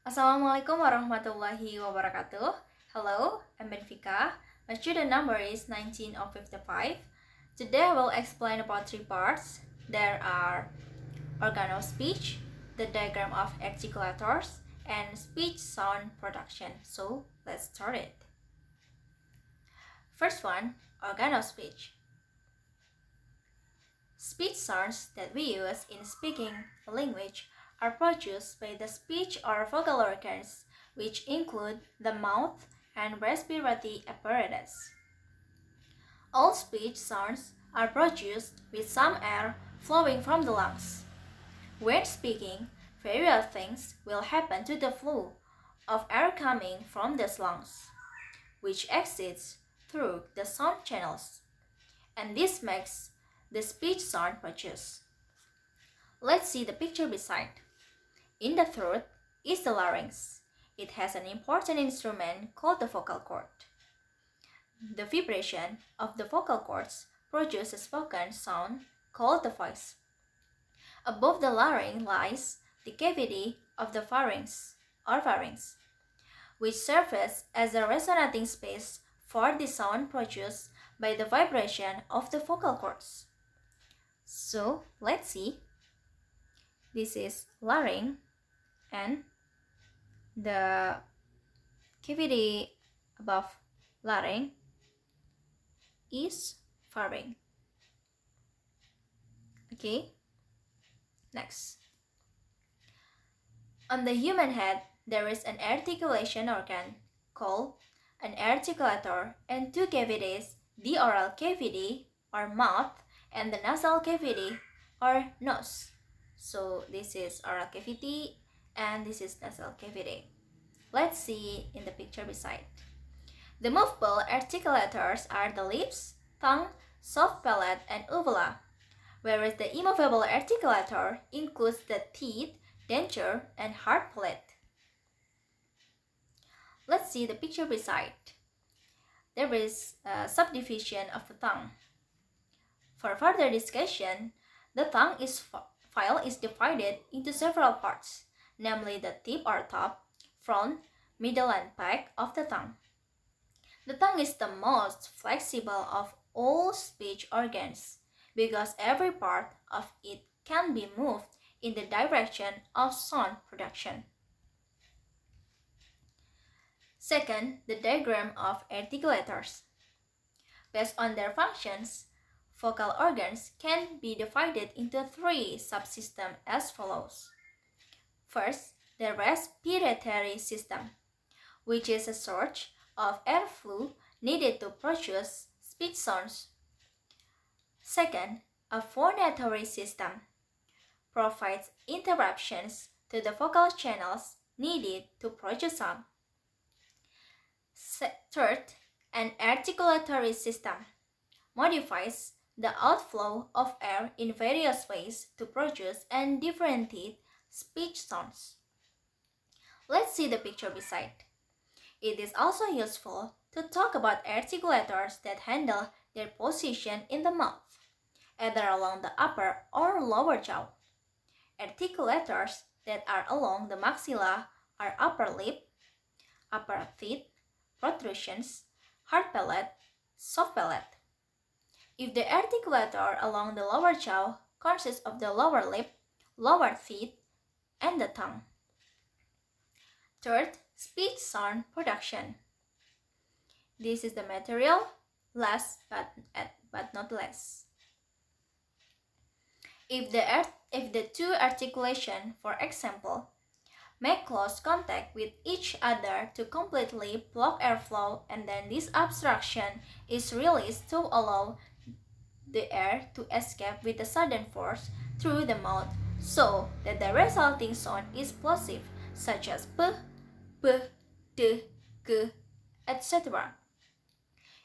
Assalamualaikum warahmatullahi wabarakatuh. Hello, I'm Benfica. My student number is 19 of 55. Today I will explain about three parts. There are organ of speech, the diagram of articulators, and speech sound production. So let's start it. First one, organ of speech. Speech sounds that we use in speaking a language are produced by the speech or vocal organs, which include the mouth and respiratory apparatus. All speech sounds are produced with some air flowing from the lungs. When speaking, various things will happen to the flow of air coming from the lungs, which exits through the sound channels, and this makes the speech sound produced. Let's see the picture beside. In the throat is the larynx. It has an important instrument called the vocal cord. The vibration of the vocal cords produces a spoken sound called the voice. Above the larynx lies the cavity of the pharynx or pharynx, which serves as a resonating space for the sound produced by the vibration of the vocal cords. So let's see. This is larynx and the cavity above larynx is pharynx. Okay, next. On the human head, there is an articulation organ called an articulator and two cavities, the oral cavity or mouth and the nasal cavity or nose. So this is oral cavity and this is nasal cavity. Let's see in the picture beside. The movable articulators are the lips, tongue, soft palate, and uvula, whereas the immovable articulator includes the teeth, denture, and hard palate. Let's see the picture beside. There is a subdivision of the tongue. For further discussion, the tongue file is divided into several parts, namely the tip or top, front, middle, and back of the tongue. The tongue is the most flexible of all speech organs because every part of it can be moved in the direction of sound production. Second, the diagram of articulators. Based on their functions, vocal organs can be divided into three subsystems as follows. First, the respiratory system, which is a source of airflow needed to produce speech sounds. Second, a phonatory system provides interruptions to the vocal channels needed to produce sound. Third, an articulatory system modifies the outflow of air in various ways to produce and differentiate speech sounds. Let's see the picture beside. It is also useful to talk about articulators that handle their position in the mouth, either along the upper or lower jaw. Articulators that are along the maxilla are upper lip, upper teeth, protrusions, hard palate, soft palate. If the articulator along the lower jaw consists of the lower lip, lower teeth, and the tongue. Third, speech sound production. This is the material, last but not less. If the two articulation, for example, make close contact with each other to completely block airflow, and then this obstruction is released to allow the air to escape with a sudden force through the mouth so that the resulting sound is plosive, such as p, b, d, g, etc.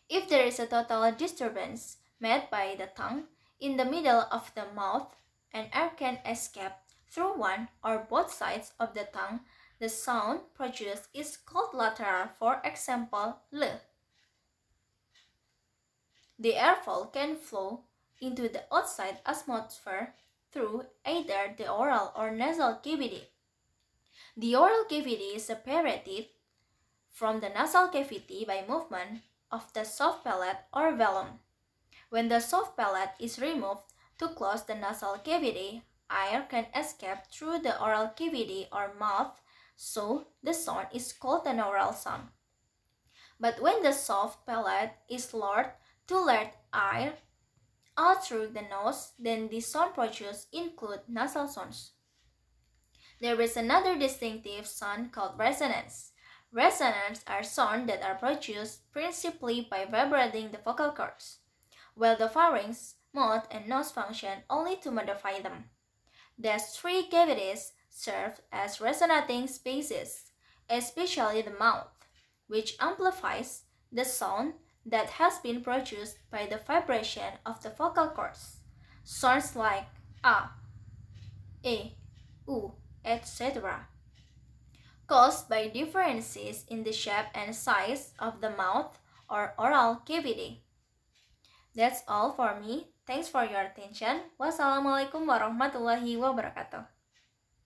If there is a total disturbance made by the tongue in the middle of the mouth and air can escape through one or both sides of the tongue, the sound produced is called lateral, for example, l. The airflow can flow into the outside atmosphere through either the oral or nasal cavity. The oral cavity is separated from the nasal cavity by movement of the soft palate or velum. When the soft palate is removed to close the nasal cavity, air can escape through the oral cavity or mouth, so the sound is called an oral sound. But when the soft palate is lowered to let air out through the nose, then the sound produced include nasal sounds. There is another distinctive sound called resonance. Resonants are sounds that are produced principally by vibrating the vocal cords, while the pharynx, mouth, and nose function only to modify them. These three cavities serve as resonating spaces, especially the mouth, which amplifies the sound that has been produced by the vibration of the vocal cords. Sounds like a, u, etc., caused by differences in the shape and size of the mouth or oral cavity. That's all for me. Thanks for your attention. Wassalamualaikum warahmatullahi wabarakatuh.